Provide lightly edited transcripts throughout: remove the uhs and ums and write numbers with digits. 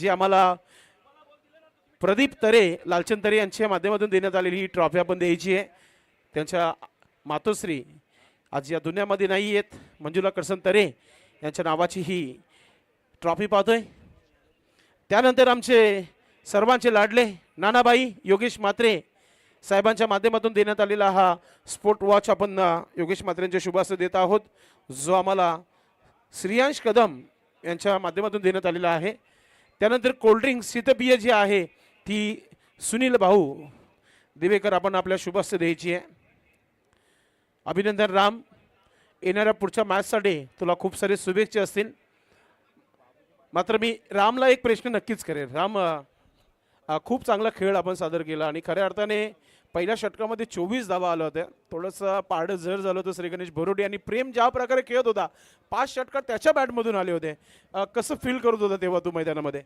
जी आम्हाला प्रदीप तरे लालचंद तरे यांच्या माध्यमातून देण्यात आलेली ही ट्रॉफी आपण द्यायची आहे। त्यांच्या मातोश्री आज या दुनियामध्ये नाही आहेत, मंजुला करसन तरे यांच्या नावाची ही ट्रॉफी पाहतोय। त्यानंतर आमचे सर्वांचे लाडले नानाबाई योगेश म्हात्रे साहेबांच्या माध्यमातून देण्यात आलेला हा स्पोर्ट वॉच आपण योगेश म्हात्रेंच्या शुभ हस्ते देत आहोत, जो आम्हाला श्रियांश कदम यांच्या माध्यमातून देण्यात आलेला आहे। त्यानंतर कोल्ड्रिंक शीतपेय जी आहे ती सुनील भाऊ दिवेकर आपण आपल्या शुभ हस्ते द्यायची आहे। अभिनंदन राम, येणाऱ्या पुढच्या मॅचसाठी तुला खूप सारे शुभेच्छा असतील। मात्र मी रामला एक प्रश्न नक्कीच करेन। राम, खूप चांगला खेळ आपण सादर केला आणि खऱ्या अर्थाने पहिल्या षटकामध्ये 24 धावा आल्या होत्या। थोडंसं पारडं जर झालं होतं श्री गणेश भरोडे आणि प्रेम ज्या प्रकारे खेळत होता 5 षटकार त्याच्या बॅटमधून आले होते। कसं फील करत होता तेव्हा तू मैदानामध्ये?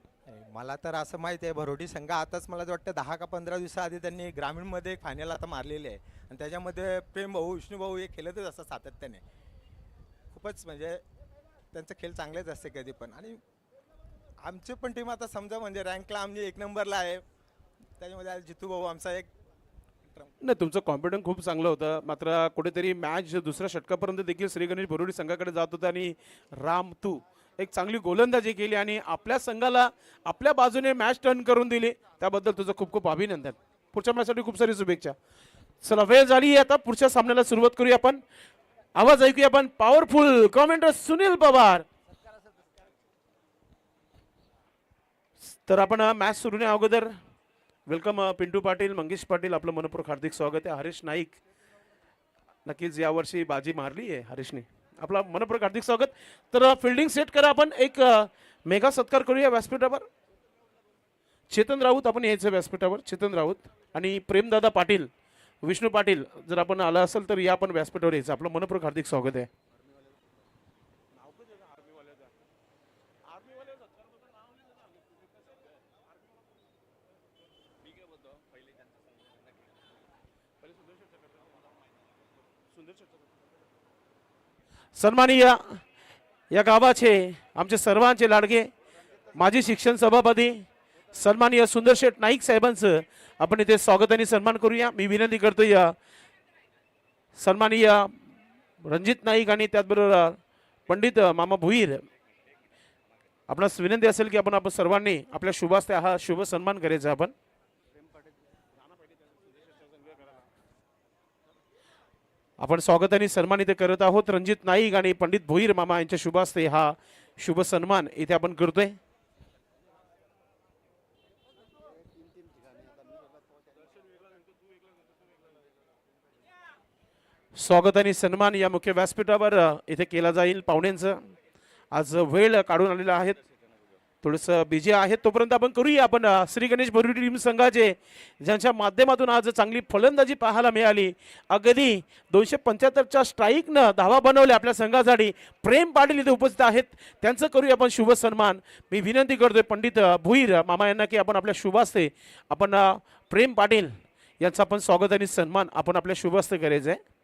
मला तर असं माहिती आहे भरोडी संघ आताच मला वाटतं 10 का 15 दिवसाआधी त्यांनी ग्रामीणमध्ये एक फायनल आता मारलेली आहे आणि त्याच्यामध्ये प्रेम भाऊ विष्णू भाऊ हे खेळतच असतात सातत्याने। खूपच म्हणजे त्यांचा खेळ चांगलेच असते कधी पण। आणि आमची पण टीम आता समजा म्हणजे रँकला आमची 1 नंबरला आहे, त्याच्यामध्ये आज जितू भाऊ आमचा एक नाही, तुमचं कॉन्फिडन्स खूप चांगलं होतं। मात्र कुठेतरी मॅच दुसऱ्या षटकापर्यंत देखील श्री गणेश भरोडी संघाकडे जात होता आणि राम तू एक चांगली गोलंदाजी केली आणि आपल्या संघाला आपल्या बाजूने मॅच टर्न करून दिली, त्याबद्दल तुझं खूप खूप अभिनंदन। पुढच्या मॅचसाठी खूप सारी शुभेच्छा। चला, वेळ झाली आहे आता पुढच्या सामन्याला सुरुवात करूया आपण। आवाज ऐकूया आपण पॉवरफुल कमेंटर सुनील पवार। तर आपण मॅच सुरू होण्या अगोदर वेलकम पिंटू पाटील, मंगेश पाटील, आपलं मनपूर्वक हार्दिक स्वागत आहे। हरीश नाईक नक्कीच यावर्षी बाजी मारली आहे हरीशने, आपला मनपूर्वक हार्दिक स्वागत। तर फिल्डिंग सेट करा आपण, एक मेगा सत्कार करूया व्यासपीठावर। चेतन राऊत आपण यायचं व्यासपीठावर, चेतन राऊत आणि प्रेमदादा पाटील, विष्णू पाटील जर आपण आला असेल तर या आपण व्यासपीठावर यायचं, आपलं मनपूर्वक हार्दिक स्वागत आहे। सन्माननीय या गावाचे आमचे सर्वांचे लाडके माजी शिक्षण सभापती सन्माननीय सुंदरशेठ नाईक साहेबांचं आपण इथे स्वागत आणि सन्मान करूया। मी विनंती करतो या सन्माननीय रणजित नाईक आणि त्याचबरोबर पंडित मामा भुईर, आपणास विनंती असेल की आपण सर्वांनी आपल्या शुभ हस्ते हा शुभ सन्मान करायचा। आपण स्वागत आणि सन्मान इथे करत आहोत। रणजित नाईक आणि पंडित भोईर मामा यांच्या शुभ हस्ते हा शुभ सन्मान इथे आपण करतोय। स्वागत आणि सन्मान या मुख्य व्यासपीठावर इथे केला जाईल। पाहुण्यांचं आज वेळ काढून आलेला आहेत, थोडंसं बिझी आहेत, तोपर्यंत आपण करूया आपण श्री गणेश भरोडी टीम संघाचे ज्यांच्या माध्यमातून आज चांगली फलंदाजी पाहायला मिळाली। अगदी 275च्या स्ट्राईकनं धावा बनवल्या आपल्या संघासाठी। प्रेम पाटील इथे उपस्थित आहेत, त्यांचं करूया आपण शुभ सन्मान। मी विनंती करतोय पंडित भुईर मामा यांना की आपण आपल्या शुभ हस्ते आपण प्रेम पाटील यांचं आपण स्वागत आणि सन्मान आपण आपल्या शुभ हस्ते करायचं आहे।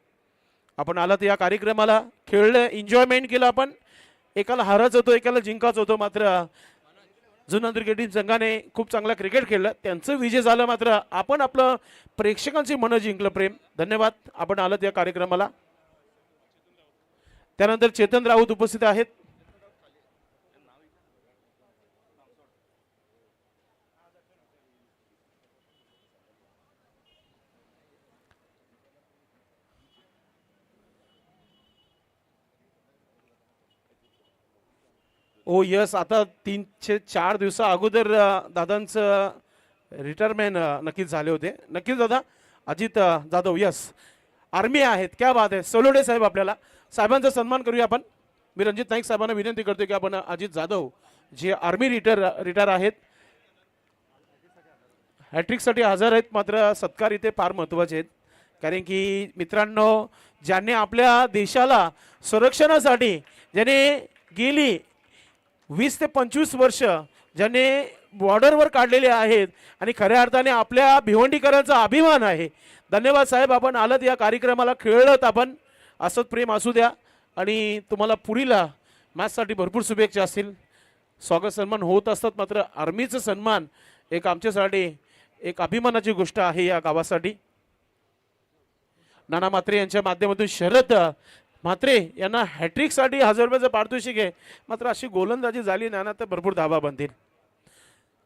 आपण आलात या कार्यक्रमाला, खेळलं, एन्जॉयमेंट केलं आपण, एकाला हाराच होतो एकाला जिंकाच होतो। मात्र जुन्नर क्रिकेट टीम संघाने खूप चांगला क्रिकेट खेळलं, त्यांचं विजय झालं, मात्र आपण आपलं प्रेक्षकांची मनं जिंकलं। प्रेम, धन्यवाद आपण आलात या कार्यक्रमाला। त्यानंतर चेतन राऊत उपस्थित आहेत। ओ यस, आता 3 ते 4 दिवसा अगोदर दादांचं रिटायरमेंट नक्कीच झाले होते। नक्कीच दादा अजित जाधव, यस आर्मी आहेत, क्या बात आहे। सोलोडे साहेब, आपल्याला साहेबांचा सन्मान करूया आपण। मी रणजित नाईक साहेबांना विनंती करतो की आपण अजित जाधव जे आर्मी रिटायर आहेत, हॅट्रिकसाठी हजर आहेत, मात्र सत्कार इथे फार महत्त्वाचे आहेत। कारण की मित्रांनो, ज्यांनी आपल्या देशाला संरक्षणासाठी ज्याने गेली 20 ते 25 वर्ष ज्याने बॉर्डरवर काढलेले आहेत आणि खऱ्या अर्थाने आपल्या भिवंडीकरांचा अभिमान आहे। धन्यवाद साहेब, आपण आलात या कार्यक्रमाला, खेळलात आपण, असंच प्रेम असू द्या आणि तुम्हाला पुढील मॅचसाठी भरपूर शुभेच्छा असतील। स्वागत सन्मान होत असतात, मात्र आर्मीचं सन्मान एक आमच्यासाठी एक अभिमानाची गोष्ट आहे या गावासाठी. नाना म्हात्रे यांच्या माध्यमातून शरद म्हात्रे यांना हॅट्रिकसाठी 1000 रुपयाचं पारितोषिक आहे. मात्र अशी गोलंदाजी झाली नाना तर भरपूर धाबा बनतील.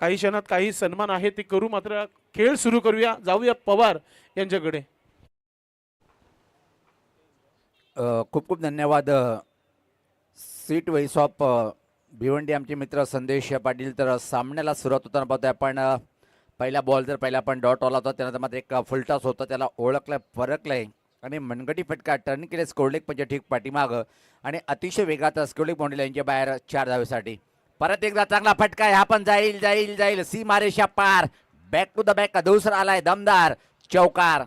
काही क्षणात काही सन्मान आहे ते करू, मात्र खेळ सुरू करूया. जाऊया पवार यांच्याकडे. खूप खूप धन्यवाद. सीट वाईस ऑफ भिवंडी आमचे मित्र संदेश पाटील. तर सामन्याला सुरुवात होताना पाहतोय आपण पहिला बॉल जर पहिला आपण डॉट आला होता, त्यानंतर मात्र एक फुलटॉस होता, त्याला ओळखलं फरकलंय आणि मनगटी फटका टर्न केले स्कोरलेक म्हणजे ठीक पाठीमागं आणि अतिशय वेगात स्कोरलेक बाउंड्री लाईनच्या बाहेर 4 धावेसाठी. परत एकदा चांगला फटका आहे, हा पण जाईल जाईल जाईल सीमारेषा पार. बॅक टू द बॅक दुसरा आलाय दमदार चौकार.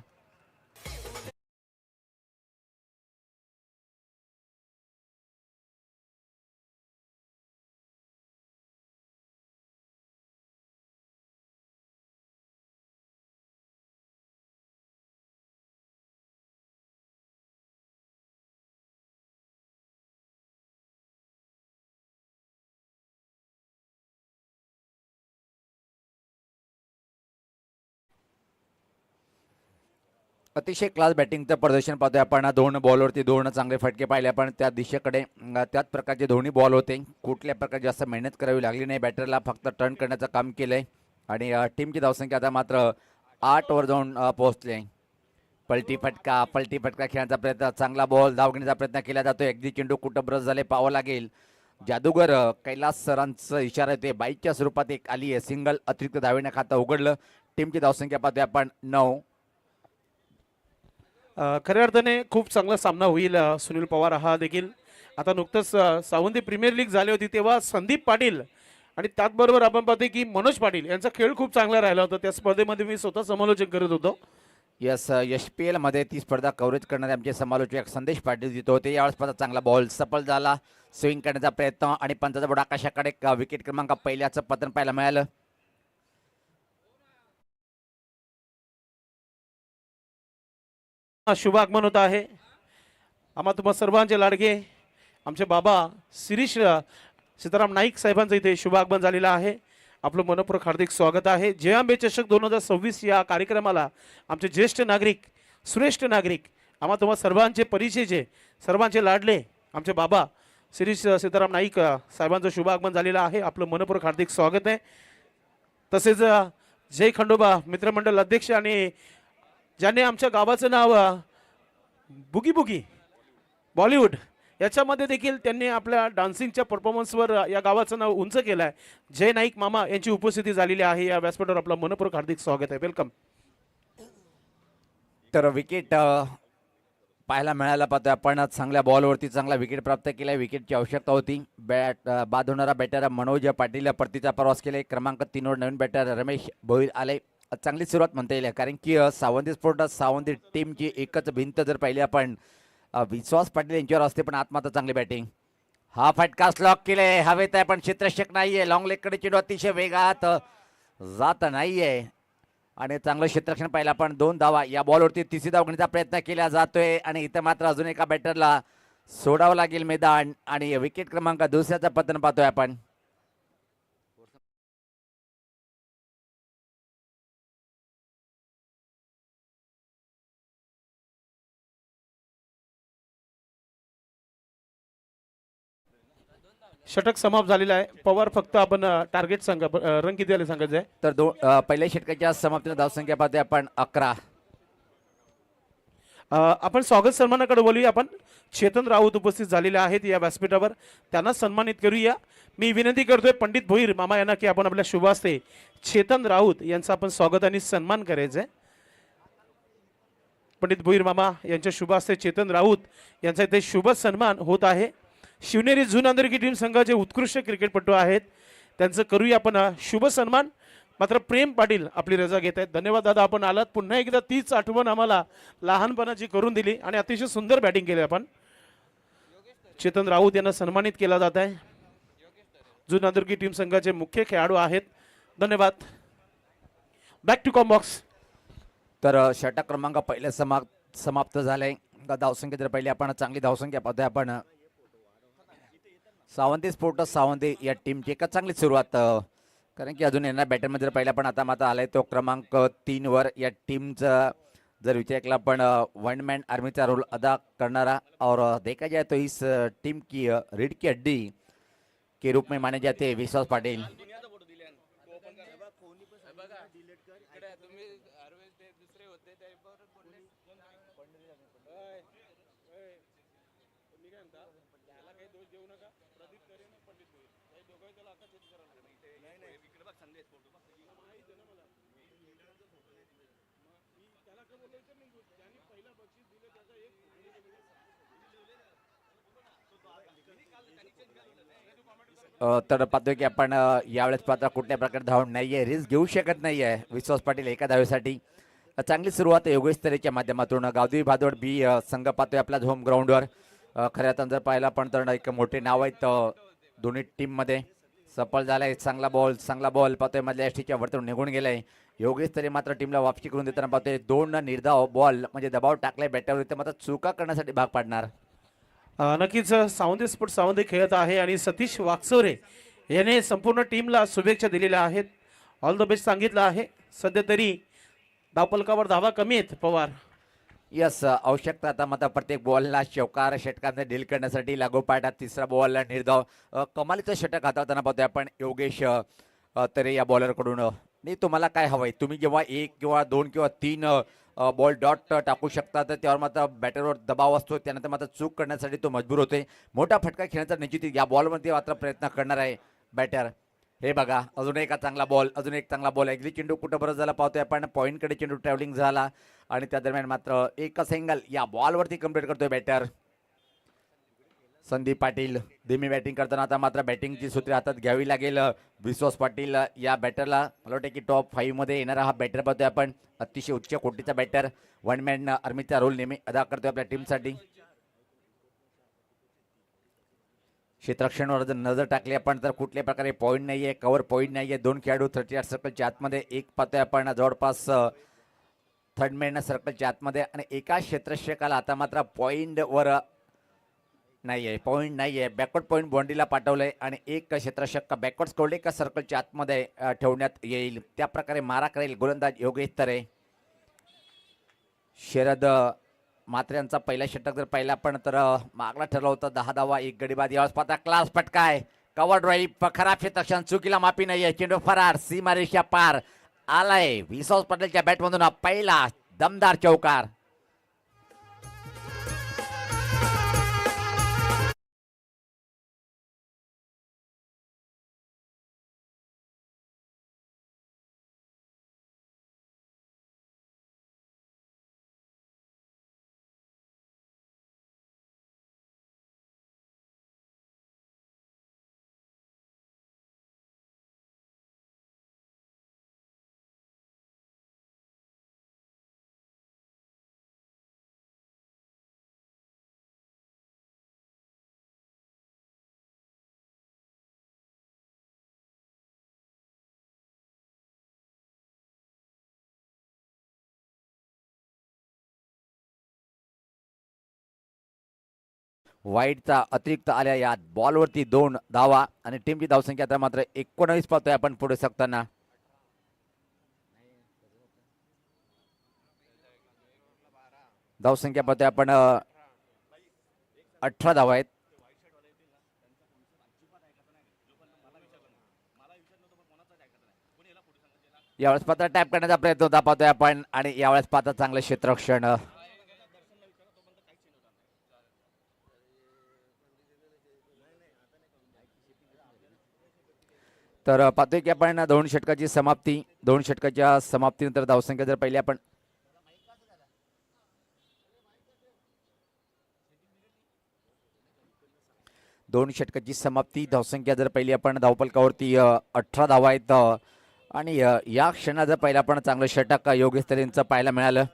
अतिशय क्लास बॅटिंगचं प्रदर्शन पाहतोय आपण. 2 बॉलवरती 2 चांगले फटके पाहिले आपण त्या दिशेकडे. त्याच प्रकारचे दोन्ही बॉल होते. कुठल्या प्रकारची जास्त मेहनत करावी लागली नाही बॅटरला, फक्त टर्न करण्याचं काम केलंय आणि टीमची धावसंख्या आता मात्र 8 वर जाऊन पोहोचले. पलटी फटका खेळण्याचा प्रयत्न, चांगला बॉल धाव घेण्याचा प्रयत्न केला जातोय. अगदी चेंडू कुठं ब्रश झाले पाहावं लागेल. जादूगर कैलास सरांचा इशारा येते, बाईकच्या स्वरूपात एक आली आहे सिंगल. अतिरिक्त धावेने खातं उघडलं. टीमची धावसंख्या पाहतोय आपण 9. खऱ्या अर्थाने खूप चांगला सामना होईल. सुनील पवार हा देखील आता नुकतंच सावंती प्रीमियर लीग झाली होती तेव्हा संदीप पाटील आणि त्याचबरोबर आपण पाहतोय की मनोज पाटील यांचा खेळ खूप चांगला राहिला होता. त्या स्पर्धेमध्ये मी स्वतः समालोचन करत होतो. यस, एसपीएल मध्ये ती स्पर्धा कव्हरेज करणारे आमचे समालोचक संदेश पाटील जिथे होते. यावेळेस स्पर्धा चांगला बॉल सफल झाला, स्विंग करण्याचा प्रयत्न आणि पंचाचा बोर्ड आकाशाकडे. विकेट क्रमांक पहिल्याचं पतन पाहायला मिळालं. शुभ आगमन होत आहे. आम्हा तुम्हा सर्वांचे लाडके आमचे बाबा शिरीष सीताराम नाईक साहेबांचं इथे शुभ आगमन झालेलं आहे. आपलं मनपूर्वक हार्दिक स्वागत आहे. जय अंबे चषक 2026 या कार्यक्रमाला आमचे ज्येष्ठ नागरिक, श्रेष्ठ नागरिक, आम्हा तुम्हा सर्वांचे परिचयचे, सर्वांचे लाडले आमचे बाबा शिरीष सीताराम नाईक साहेबांचं शुभ आगमन झालेलं आहे. आपलं मनपूर्वक हार्दिक स्वागत आहे. तसेच जय खंडोबा मित्रमंडळ अध्यक्ष आणि ज्याने आमच्या गावाचं नाव बुगी बुगी बॉलिवूड याच्यामध्ये देखील त्यांनी आपल्या डान्सिंगच्या परफॉर्मन्सवर या गावाचं नाव उंच केलं आहे. जय नाईक मामा यांची उपस्थिती झालेली आहे या व्यासपीठावर. आपलं मनपूर्वक हार्दिक स्वागत आहे. वेलकम. तर विकेट पाहायला मिळायला पाहतोय आपण. चांगल्या बॉलवरती चांगला विकेट प्राप्त केलाय. विकेटची आवश्यकता होती. बाद होणारा बॅटर मनोज पाटील परतीचा प्रवास केलाय. क्रमांक 3 वर नवीन बॅटर रमेश भोईर आले. चांगली सुरुवात म्हणता येईल, कारण की सावंती स्पोर्ट सावंती टीमची एकच भिंत जर पाहिली आपण विश्वास पाटील यांच्यावर असते, पण आत्माता चांगली बॅटिंग. हा फटका स्लॉक केलाय, हवेत आहे पण क्षेत्ररक्षक नाहीये. लॉंग लेगकडे चेंडू अतिशय वेगात जात नाहीये आणि चांगलं क्षेत्ररक्षण पाहिलं आपण. 2 धावा या बॉलवरती. तिसरी धाव घेण्याचा प्रयत्न केला जातोय आणि इथं मात्र अजून एका बॅटरला सोडावं लागेल मैदान आणि विकेट क्रमांक 2चं पतन पाहतोय आपण. षटक समाप्त झालेला आहे. पवार फक्त आपण टार्गेट सांगा, रन किती आले सांगायचं आहे. तर पहिल्या षटकाच्या समाप्तीला धावसंख्या पाहतोय आपण 11. आपण स्वागत सन्मानाकडे बोलूया. आपण चेतन राऊत उपस्थित झालेले आहेत या व्यासपीठावर, त्यांना सन्मानित करूया. मी विनंती करतोय पंडित भोईर मामा यांना की आपण आपल्या शुभ हस्ते चेतन राऊत यांचा आपण स्वागत आणि सन्मान करायचा आहे. पंडित भोईर मामा यांच्या शुभ हस्ते चेतन राऊत यांचा इथे शुभ सन्मान होत आहे. शिवनेरी जून अंधरकी टीम संघाचे उत्कृष्ट क्रिकेटपटू आहेत, त्यांचं करूया आपण शुभ सन्मान. मात्र प्रेम पाटील आपली रजा घेत आहेत. धन्यवाद दादा, आपण आलात. पुन्हा एकदा तीच आठवण आम्हाला लहानपणाची करून दिली आणि अतिशय सुंदर बॅटिंग केली आपण. चेतन राऊत यांना सन्मानित केला जात आहे. जून अंधरकी टीम संघाचे मुख्य खेळाडू आहेत. धन्यवाद. बॅक टू कॉम्बॉक्स. तर षटक क्रमांक पहिल्या समाप्त झाले. धावसंख्या जर पहिले आपण चांगली धावसंख्या पाहतोय आपण. सावंती स्पोर्ट्स सावंती या टीमची एक चांगली सुरुवात कारण की अजून येणार बॅटरमध्ये जर पहिला पण आता मात्र आलाय तो क्रमांक 3 वर या टीमचा जर विचार केला पण वन मॅन आर्मीचा रोल अदा करणारा और देखा जाए तो इस टीम की रीढ़ की हड्डी के रूप में माने जाते हैं विश्वास पाटिल। तर पाहतोय की आपण यावेळेस पाहता कुठल्या प्रकारे धावून नाहीये रिस्क घेऊ शकत नाहीये विश्वास पाटील एका धावेसाठी चांगली सुरुवात योगेश तरेच्या माध्यमातून गावदेवी भादोड बी संघ पाहतोय आपल्याच होम ग्राउंडवर खऱ्या अर्थानं जर पाहिला पण तर एक मोठे नाव आहेत दोन्ही टीम मध्ये सफल झालाय चांगला बॉल पाहतोय मधल्या एसटीच्या वरतून निघून गेलाय योगेश तरे मात्र टीमला वापसी करून देताना पाहतोय 2 निर्धाव बॉल म्हणजे दबाव टाकलाय बॅटरवर ते मात्र चुका करण्यासाठी भाग पाडणार। नक्कीच सावंती स्पोर्ट्स सावंती खेळत आहे आणि सतीश वाकसोरे याने संपूर्ण टीमला शुभेच्छा दिलेल्या आहेत ऑल द बेस्ट सांगितलं आहे। सध्या तरी धावपलकावर धावा कमी आहेत पवार। यस आवश्यकता आता मात्र प्रत्येक बॉलला चौकार षटकांचा डील करण्यासाठी लागोपाठ तिसरा बॉलला निर्धाव कमालीचं षटक हाताळताना पाहतोय आपण योगेश तरे या बॉलरकडून। नाही तुम्हाला काय हवंय तुम्ही जेव्हा 1 किंवा 2 किंवा 3 बॉल डॉट टाकू शकता तर त्यावर मात्र बॅटरवर दबाव असतो त्यानंतर मात्र चूक करण्यासाठी तो मजबूर होते मोठा फटका खेळण्याचा निश्चित या बॉलमध्ये मात्र प्रयत्न करणार आहे बॅटर। हे बघा अजून एक चांगला बॉल अजून एक चांगला बॉल अगदी चेंडू कुठं बरं झाला पाहतोय आपण पॉईंटकडे चेंडू ट्रॅव्हलिंग झाला आणि त्या दरम्यान मात्र एक सिंगल या बॉलवरती कंप्लीट करतोय बॅटर संदीप पाटील। धीमी बॅटिंग करताना आता मात्र बॅटिंगची सूत्रे हातात घ्यावी लागेल विश्वास पाटील या बॅटरला मला वाटतं की टॉप 5 मध्ये येणारा हा बॅटर पाहतोय आपण अतिशय उच्च कोटीचा बॅटर वन मॅन आर्मीचा रोल नेहमी अदा करतोय आपल्या टीमसाठी। क्षेत्ररक्षणावर जर नजर टाकली आपण तर कुठल्या प्रकारे पॉईंट नाहीये कव्हर पॉईंट नाहीये 2 खेळाडू 38 सर्कलच्या आतमध्ये एक पाहतोय आपण जवळपास थर्ड मॅन सर्कलच्या आतमध्ये आणि एका क्षेत्ररक्षकाला आता मात्र पॉईंट वर नाहीये बॅकवर्ड पॉईंट बाउंड्रीला पाठवलंय आणि एक क्षेत्ररक्षक बॅकवर्ड स्कोल्ड एका सर्कलच्या आतमध्ये ठेवण्यात येईल त्या प्रकारे मारा करेल गोलंदाज योगेश तरे। शरद मात्र्यांचा पहिला षटक जर पाहिला पण तर मागला ठरला होता 10 धावा 1 गडी बाद यावेळेस पाहता क्लास फटकाय कव्हर ड्राईव्ह खराब क्षेत्ररक्षण चुकीला माफी नाहीये चेंडू फरार सीमारेषा पार आलाय विश्वास पाटीलच्या बॅटमधून पहिला दमदार चौकार। वाईटचा अतिरिक्त आल्या या बॉलवरती 2 धावा आणि टीमची धावसंख्या आता मात्र 19 पाहतोय आपण पुढे सरकताना। धावसंख्या पाहतोय आपण 18 धावा आहेत। यावेळेस पात्र टॅप करण्याचा प्रयत्न होता पाहतोय आपण आणि यावेळेस पात्र चांगलं क्षेत्ररक्षण तर पाहतोय की आपण 2 षटकाची समाप्ती 2 षटकाच्या समाप्तीनंतर धावसंख्या जर पहिली आपण दोन षटकाची समाप्ती धावसंख्या जर पहिली आपण धावपलकावरती 18 धावा आहेत आणि या क्षणात जर पहिला पण चांगलं षटक योगेश तरेंचं पाहायला मिळालं।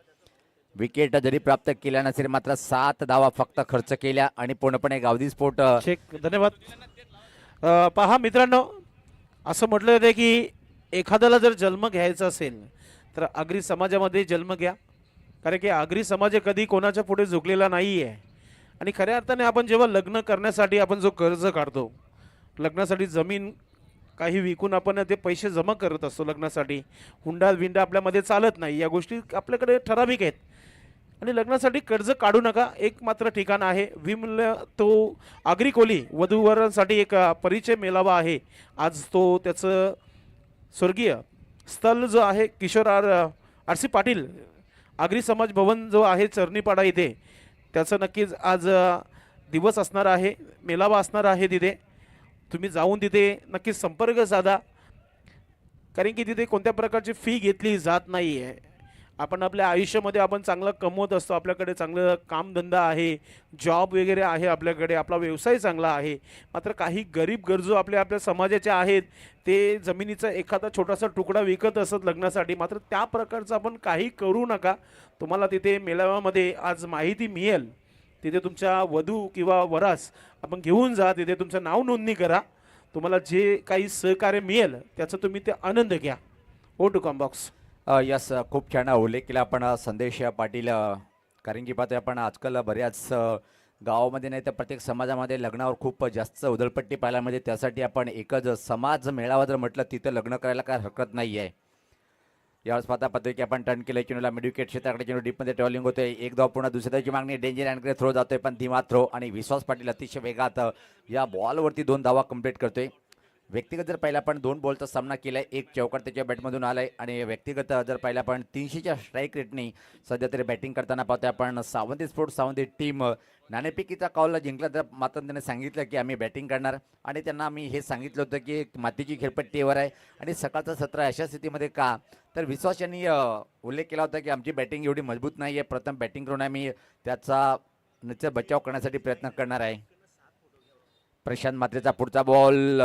विकेट जरी प्राप्त केल्या नसेल मात्र 7 धावा फक्त खर्च केल्या आणि पूर्णपणे गावदी स्फोट। धन्यवाद। पहा मित्रांनो असं म्हटलं जाते की एखाद्याला जर जन्म घ्यायचा असेल तर आगरी समाजामध्ये जन्म घ्या कारण की आगरी समाज कधी कोणाच्या पुढे झुकलेला नाही आहे आणि खऱ्या अर्थाने आपण जेव्हा लग्न करण्यासाठी आपण जो कर्ज काढतो लग्नासाठी जमीन काही विकून आपण ते पैसे जमा करत असतो लग्नासाठी. हुंडा विंडा आपल्यामध्ये चालत नाही, या गोष्टी आपल्याकडे ठराविक आहेत. आणि लग्नासाठी कर्ज काढू नका. एक मात्र ठिकाण आहे विमल तो आगरी कोली वधूवरांसाठी एक परिचय मेळावा आहे आज. तो त्याचं स्वर्गीय स्थल जो आहे किशोर आर सी पाटील आगरी समाज भवन जो आहे चरणीपाडा इथे, त्याचं नक्कीच आज दिवस असणार आहे, मेळावा असणार आहे तिथे. तुम्ही जाऊन तिथे नक्कीच संपर्क साधा, कारण की तिथे कोणत्या प्रकारची फी घेतली जात नाही आहे. आपण आपल्या आयुष्यामध्ये आपण चांगलं कमवत असतो, आपल्याकडे चांगलं कामधंदा आहे, जॉब वगैरे आहे, आपल्याकडे आपला व्यवसाय चांगला आहे. मात्र काही गरीब गरजू आपल्या समाजाचे आहेत, ते जमिनीचा एखादा छोटासा तुकडा विकत असत लग्नासाठी. मात्र त्या प्रकारचं आपण काही करू नका. तुम्हाला तिथे मेळाव्यामध्ये आज माहिती मिळेल. तिथे तुमच्या वधू किंवा वरास आपण घेऊन जा, तिथे तुमचं नाव नोंदणी करा. तुम्हाला जे काही सहकार्य मिळेल त्याचा तुम्ही ते आनंद घ्या. हो टू कॉम बॉक्स. यस, खूप छान उल्लेख केला आपण संदेश पाटील. कारण की पाहतोय आपण आजकाल बऱ्याच गावामध्ये नाही तर प्रत्येक समाजामध्ये लग्नावर खूप जास्त उधळपट्टी पाहायला म्हणजे त्यासाठी आपण एकच समाज मेळावा जर म्हटलं तिथं लग्न करायला काय हरकत नाही आहे. यावेळेस पाहता पाहतोय की आपण टर्न केलं चेंडूला मिड विकेट क्षेत्राकडे चेंडू डीपमध्ये ट्रॉलिंग होतोय. एक धाव पूर्ण दुसऱ्याची मागणी डेंजर अँडकडे थ्रो जातोय पण धीमा थ्रो आणि विश्वास पाटील अतिशय वेगात या बॉलवरती 2 धावा कंप्लीट करतोय. व्यक्तिगत जर पाहिला आपण 2 बॉलचा सामना केलाय, एक चौकार त्याच्या बॅटमधून आलाय आणि व्यक्तिगत जर पाहिला आपण 300च्या स्ट्राईक रेटने सध्या तरी बॅटिंग करताना पाहतोय आपण. सावंती स्पोर्ट्स सावंती टीम नाणेफेकीचा कॉल जिंकला तर मात्र त्याने सांगितलं की आम्ही बॅटिंग करणार आणि त्यांना आम्ही हे सांगितलं होतं की मातीची खेळपट्टीवर आहे आणि सकाळचं सत्र अशा स्थितीमध्ये का तर विश्वास यांनी उल्लेख केला होता की आमची बॅटिंग एवढी मजबूत नाही आहे, प्रथम बॅटिंग करून आम्ही त्याचा निश्चित बचाव करण्यासाठी प्रयत्न करणार आहे. प्रशांत मात्रेचा पुढचा बॉल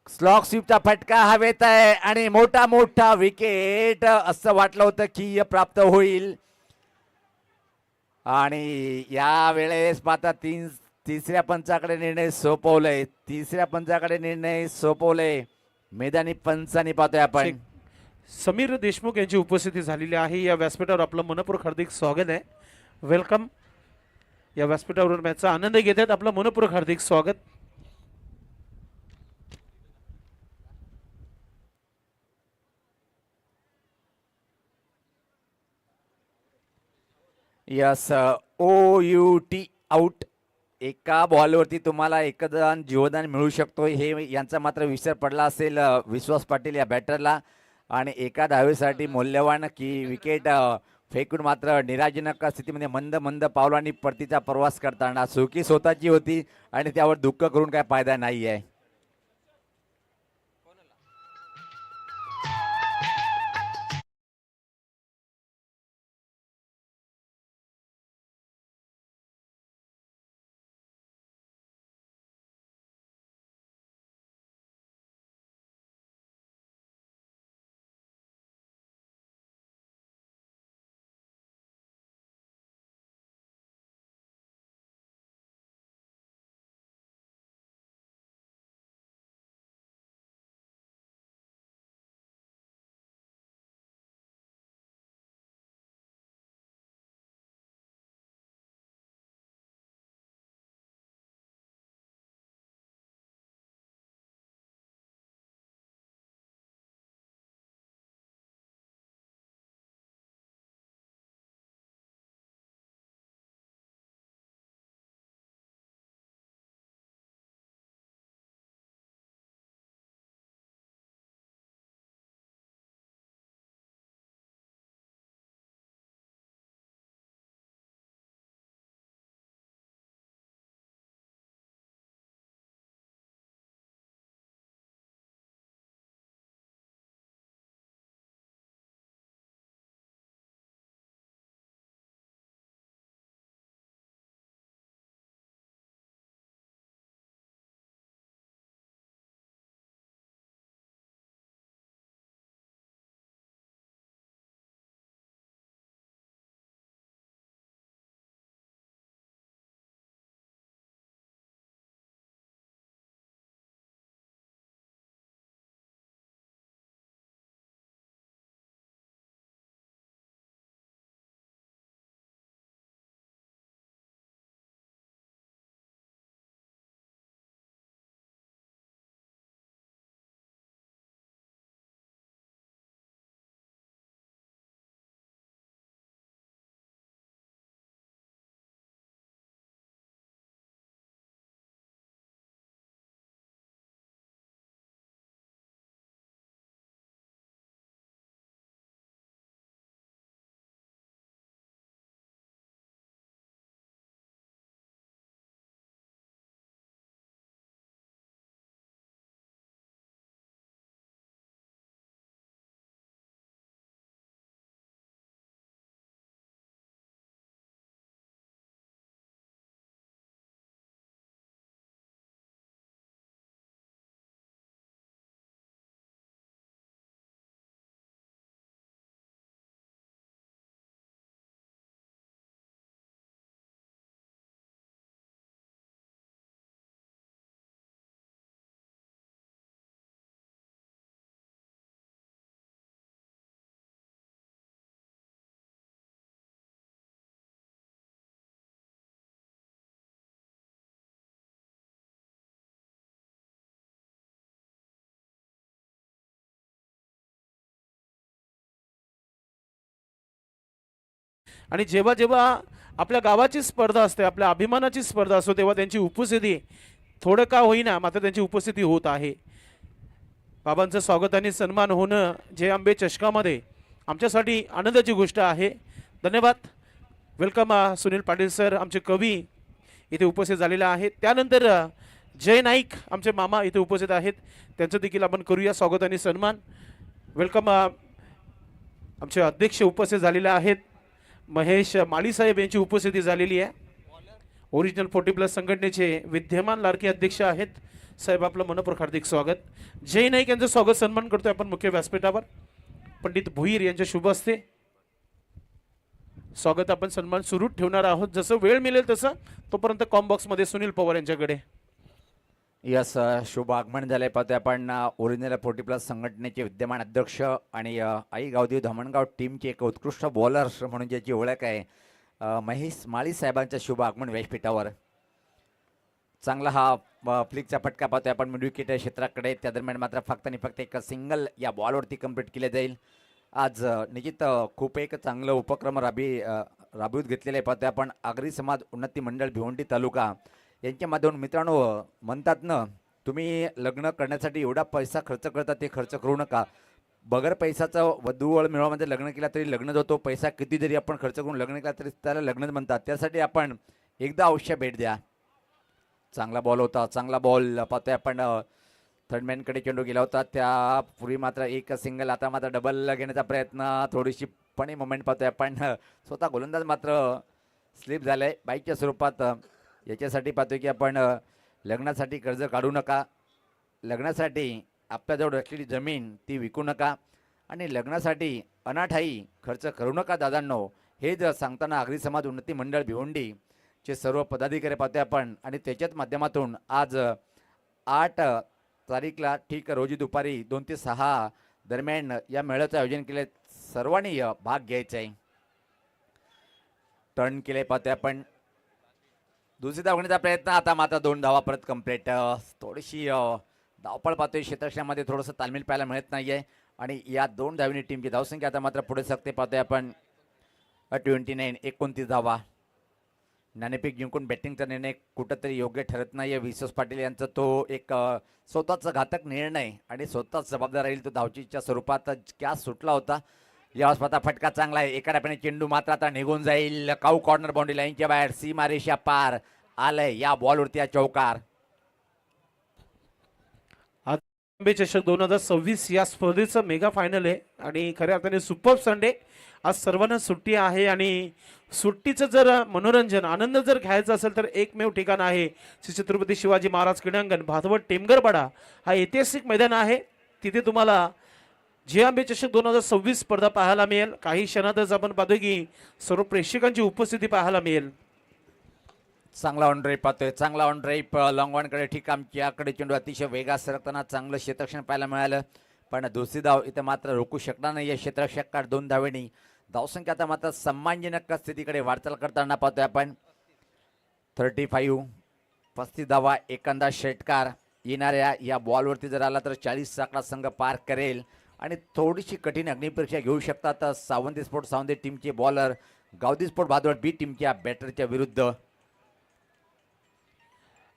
स्लॉक स्वीपचा फटका हवेत आहे आणि मोठा मोठा विकेट असं वाटलं होतं की प्राप्त होईल आणि या वेळेस पाहता तिसऱ्या पंचाकडे निर्णय सोपवलंय मैदानी पंचांनी पाहतोय आपण. समीर देशमुख यांची उपस्थिती झालेली आहे. या व्यासपीठावर आपलं मनपूर्वक हार्दिक स्वागत आहे. वेलकम. या व्यासपीठावरून मॅचचा आनंद घेत आहेत, आपलं मनपूर्वक हार्दिक स्वागत. Yes, OUT out. एका बॉलवरती तुम्हाला एकदान जीवदान मिळू शकतो हे यांचा मात्र विसर पडला असेल विश्वास पाटील या बॅटरला आणि एका धावेसाठी मौल्यवान की विकेट फेकून मात्र निराशजनक स्थितीमध्ये मंद मंद पावलांनी परतीचा प्रवास करताना चुकी स्वतःची होती आणि त्यावर दुःख करून काय फायदा नाही आहे. आणि जेव्हा जेव्हा आपल्या गावाची स्पर्धा असते, आपल्या अभिमानाची स्पर्धा असतो, तेव्हा त्यांची उपस्थिती थोडं का होईना मात्र त्यांची उपस्थिती होत आहे. बाबांचं स्वागत आणि सन्मान होणं जय आंबे चषकामध्ये आमच्यासाठी आनंदाची गोष्ट आहे. धन्यवाद. वेलकम सुनील पाटील सर, आमचे कवी इथे उपस्थित झालेले आहेत. त्यानंतर जय नाईक आमचे मामा इथे उपस्थित आहेत, त्यांचं देखील आपण करूया स्वागत आणि सन्मान. वेलकम. आमचे अध्यक्ष उपस्थित झालेले आहेत, महेश माळी साहेब यांची उपस्थिती झालेली आहे. ओरिजिनल 40+ संघटनेचे विद्यमान लाडके अध्यक्ष आहेत साहेब, आपलं मनपूर्वक हार्दिक स्वागत. जय नाईक यांचं स्वागत सन्मान करतोय आपण मुख्य व्यासपीठावर. पंडित भुईर यांच्या शुभ हस्ते स्वागत आपण सन्मान सुरू ठेवणार आहोत. जसं वेळ मिळेल तसं, तोपर्यंत कॉम्बॉक्स मध्ये सुनील पवार यांच्याकडे. यस, शुभ आगमन झालंय. पाहतोय आपण ओरिजिनल 40+ संघटनेचे विद्यमान अध्यक्ष आणि आई गावदेव धामणगाव टीमचे एक उत्कृष्ट बॉलर म्हणून ज्याची ओळख आहे, महेश माळी साहेबांच्या शुभ आगमन व्यासपीठावर. चांगला हा फ्लिकचा फटका पाहतोय आपण मिड विकेट क्षेत्राकडे. त्या दरम्यान मात्र फक्त आणि फक्त एक सिंगल या बॉलवरती कंप्लीट केले जाईल. आज निश्चित खूप एक चांगलं उपक्रम राबवित घेतलेलं आहे. पाहतोय आपण आगरी समाज उन्नती मंडळ भिवंडी तालुका यांच्या माध्यमातून. मित्रांनो, म्हणतात ना, तुम्ही लग्न करण्यासाठी एवढा पैसा खर्च करता, ते खर्च करू नका. बगर पैशाचं वधूवळ मिळवामध्ये लग्न केला तरी लग्न होतो. पैसा किती जरी आपण खर्च करून लग्न केला तरी त्याला लग्नच म्हणतात. त्यासाठी आपण एकदा अवश्य भेट द्या. चांगला बॉल होता, चांगला बॉल. पाहतोय आपण थर्डमॅनकडे चेंडू गेला होता, त्यापूर्वी मात्र एक सिंगल. आता मात्र डबल घेण्याचा प्रयत्न, थोडीशी फनी मोमेंट पाहतोय आपण. स्वतः गोलंदाज मात्र स्लिप झालाय बाईकच्या स्वरूपात. याच्यासाठी पाहतोय की आपण लग्नासाठी कर्ज काढू नका, लग्नासाठी आपल्याजवळ असलेली जमीन ती विकू नका, आणि लग्नासाठी अनाठाई खर्च करू नका दादांनो. हे जर सांगताना आगरी समाज उन्नती मंडळ भिवंडीचे सर्व पदाधिकारी पाहतोय आपण. आणि त्याच्याच माध्यमातून आज 8 तारीखला ठीक रोजी दुपारी 2 ते 6 दरम्यान या मेळ्याचं आयोजन केले. सर्वांनी भाग घ्यायचा आहे. टर्न केले पाहतोय आपण. दुसरी धावण्याचा प्रयत्न, आता मात्र 2 धावा परत कंप्लीट. थोडीशी धावपळ पाहतोय क्षेत्रक्षणामध्ये, थोडंसं तालमील पाहायला मिळत नाही आहे. आणि या 2 धावणी टीमची धावसंख्या आता मात्र पुढे सकते पाहतोय आपण. 29 धावा. नाणेफेक जिंकून बॅटिंगचा निर्णय कुठंतरी योग्य ठरत नाही आहे. विश्वास पाटील यांचा तो एक स्वतःचा घातक निर्णय आणि स्वतःच जबाबदार राहील. तो धावचीच्या स्वरूपात कॅच सुटला होता. या स्वतः फटका चांगला आहे. एका डापाने चेंडू मात्र आता निघून जाईल. काऊ कॉर्नर बाउंड्री लाईनच्या बाहेर, सीमारेषा पार आलंय या बॉलवरती या चौकार. आंबे चषक 2026 या स्पर्धेचं मेगा फायनल आहे आणि खऱ्या अर्थाने सुपर संडे. आज सर्वांना सुट्टी आहे आणि सुट्टीचं जर मनोरंजन आनंद जर घ्यायचा असेल तर एकमेव ठिकाण आहे श्री छत्रपती शिवाजी महाराज क्रीडांगण भातवड टेमगरपाडा. हा ऐतिहासिक मैदान आहे. तिथे तुम्हाला जय आंबे चषक 2026 स्पर्धा पाहायला मिळेल. काही क्षणातच आपण पाहतोय की सर्व प्रेक्षकांची उपस्थिती पाहायला मिळेल. चांगला ऑन ड्राईव्ह पाहतोय, चांगला ऑन ड्राईव्ह लॉंग ऑनकडे. ठीक, आमच्याकडे चेंडू अतिशय वेगात सरकताना चांगलं क्षेत्ररक्षण पाहायला मिळालं, पण दुसरी धाव इथं मात्र रोखू शकणार नाही. क्षेत्ररक्षक 2 धावेनी. धावसंख्या आता मात्र सम्मानजनक स्थितीकडे वाटचाल करताना पाहतोय आपण. 35 धावा. एखादा षटकार येणाऱ्या या बॉलवरती जर आला तर 40 आकडा संघ पार करेल आणि थोडीशी कठीण अग्निपरीक्षा घेऊ शकतात सावंती स्पोर्ट सावंती टीमचे बॉलर गावदी स्पोर्ट भादवड बी टीमच्या बॅटरच्या विरुद्ध.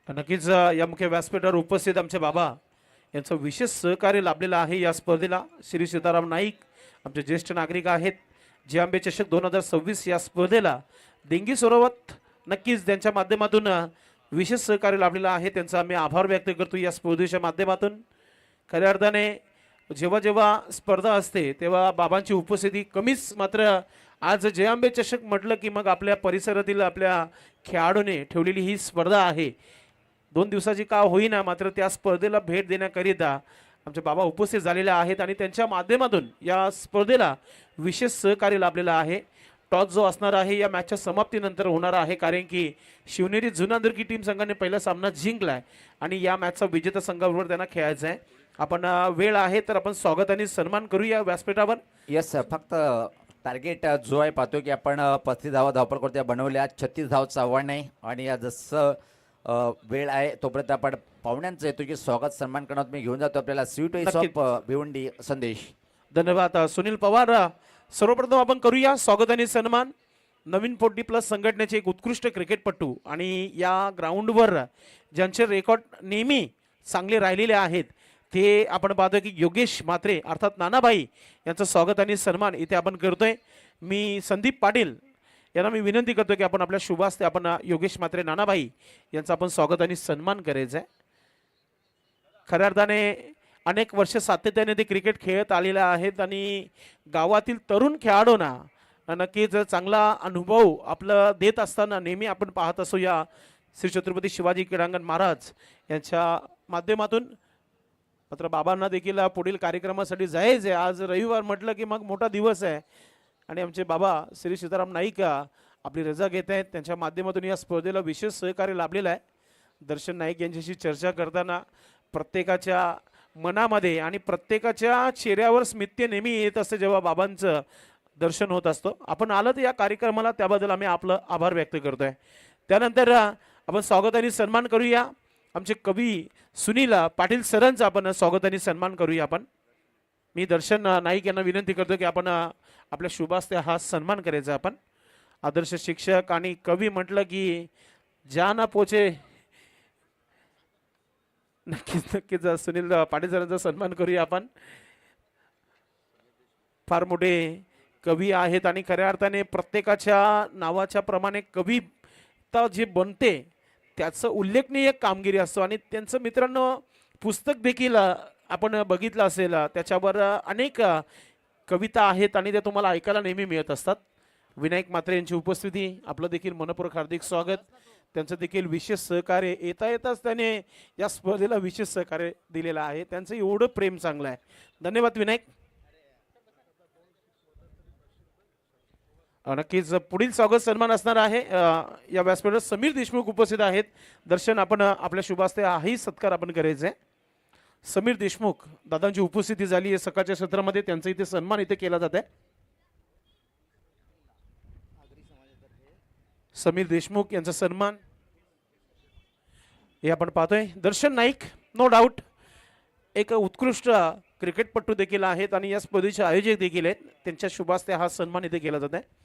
नक्कीच या मुख्य व्यासपीठावर उपस्थित आमचे बाबा यांचं विशेष सहकार्य लाभलेलं आहे या स्पर्धेला. श्री सीताराम नाईक आमचे ज्येष्ठ नागरिक आहेत. जय आंबे चषक 2026 या स्पर्धेला देंगी सरोवत नक्कीच त्यांच्या माध्यमातून विशेष सहकार्य लाभलेलं आहे. त्यांचा आम्ही आभार व्यक्त करतो या स्पर्धेच्या माध्यमातून. खऱ्या अर्थाने जेव्हा जेव्हा स्पर्धा असते तेव्हा बाबांची उपस्थिती कमीच, मात्र आज जय आंबे चषक म्हटलं की मग आपल्या परिसरातील आपल्या खेळाडूने ठेवलेली ही स्पर्धा आहे. 2 दिवसाची का होईना मात्र त्या स्पर्धेला भेट देण्याकरिता आमचे बाबा उपस्थित झालेले आहेत आणि त्यांच्या माध्यमातून या स्पर्धेला विशेष सहकार्य लाभलेलं आहे. टॉस जो असणार आहे या मॅचच्या समाप्तीनंतर होणार आहे, कारण की शिवनेरी जुनादुर्गी टीम संघाने पहिला सामना जिंकलाय आणि या मॅचचा विजेता संघाबरोबर त्यांना खेळायचं आहे. आपण वेळ आहे तर आपण स्वागत आणि सन्मान करूया व्यासपीठावर. यस, फक्त टार्गेट जो आहे पाहतो की आपण 35 धावा धावपळ करतो बनवल्या. 36 धावचं आव्हान आहे आणि जसं वेळ आहे तोपर्यंत आपण पाहुण्यांचं येतो की स्वागत सन्मान करण्यात मी घेऊन जातो आपल्याला स्वीट वेज ऑफ भिवंडी संदेश. धन्यवाद सुनील पवार. सर्वप्रथम आपण करूया स्वागत आणि सन्मान. नवीन 40+ संघटनेचे एक उत्कृष्ट क्रिकेटपटू आणि या ग्राउंडवर ज्यांचे रेकॉर्ड नेहमी चांगले राहिलेले आहेत ते आपण पाहतोय की योगेश म्हात्रे अर्थात नानाभाई यांचं स्वागत आणि सन्मान इथे आपण करतोय. मी संदीप पाटील यांना मी विनंती करतो की आपण आपल्या शुभास्ते आपण योगेश म्हात्रे नानाभाई यांचं आपण स्वागत आणि सन्मान करायचं आहे. खऱ्या अर्थाने अनेक वर्ष सातत्याने ते क्रिकेट खेळत आलेले आहेत आणि गावातील तरुण खेळाडूंना नक्कीच चांगला अनुभव आपलं देत असताना नेहमी आपण पाहत असू या श्री छत्रपती शिवाजी क्रीडांगण महाराज यांच्या माध्यमातून. मात्र बाबांना देखील पुढील कार्यक्रमासाठी जायचं आहे. आज रविवार म्हटलं की मग मोठा दिवस आहे आणि आमचे बाबा श्री सीताराम नाईक आपली रजा घेत आहेत. त्यांच्या माध्यमातून या स्पर्धेला विशेष सहकार्य लाभलेलं आहे. दर्शन नाईक यांच्याशी चर्चा करताना प्रत्येकाच्या मनामध्ये आणि प्रत्येकाच्या चेहऱ्यावर स्मित्य नेहमी येत असते जेव्हा बाबांचं दर्शन होत असतं. आपण आलं या कार्यक्रमाला त्याबद्दल आम्ही आपलं आभार व्यक्त करतोय. त्यानंतर आपण स्वागत आणि सन्मान करूया आमचे कवी सुनील पाटील सरांचा आपण स्वागत आणि सन्मान करूया. आपण मी दर्शन नाईक यांना विनंती करतो की आपण आपल्या शुभास्ते हा सन्मान करायचा. आपण आदर्श शिक्षक आणि कवी म्हटलं की ज्या पोचे नक्कीच नक्कीच सुनील पाटील सरांचा सन्मान करूया. आपण फार मोठे कवी आहेत आणि खऱ्या अर्थाने प्रत्येकाच्या नावाच्या प्रमाणे कविता जे बनते त्याचं उल्लेखनीय कामगिरी असतो आणि त्यांचं मित्रांनो पुस्तक देखील आपण बघितलं असेल. त्याच्यावर अनेक कविता आहेत आणि त्या तुम्हाला ऐकायला नेहमी मिळत असतात. विनायक म्हात्रे यांची उपस्थिती आपलं देखील मनपूर्वक हार्दिक स्वागत. त्यांचं देखील विशेष सहकार्य येताच त्याने या स्पर्धेला विशेष सहकार्य दिलेलं आहे. त्यांचं एवढं प्रेम चांगलं आहे. धन्यवाद विनायक. नक्कीच पुढील स्वागत सन्मान असणार आहे. या व्यासपीठावर समीर देशमुख उपस्थित आहेत. दर्शन आपण आपल्या शुभास्ते हाही सत्कार आपण करायचा आहे. समीर देशमुख दादांची उपस्थिती झाली आहे सकाळच्या सत्रामध्ये. त्यांचा इथे सन्मान इथे केला जात आहे. समीर देशमुख यांचा सन्मान हे आपण पाहतोय. दर्शन नाईक नो डाऊट एक उत्कृष्ट क्रिकेटपटू देखील आहेत आणि या स्पर्धेचे आयोजक देखील आहेत. त्यांच्या शुभास्ते हा सन्मान इथे केला जात आहे.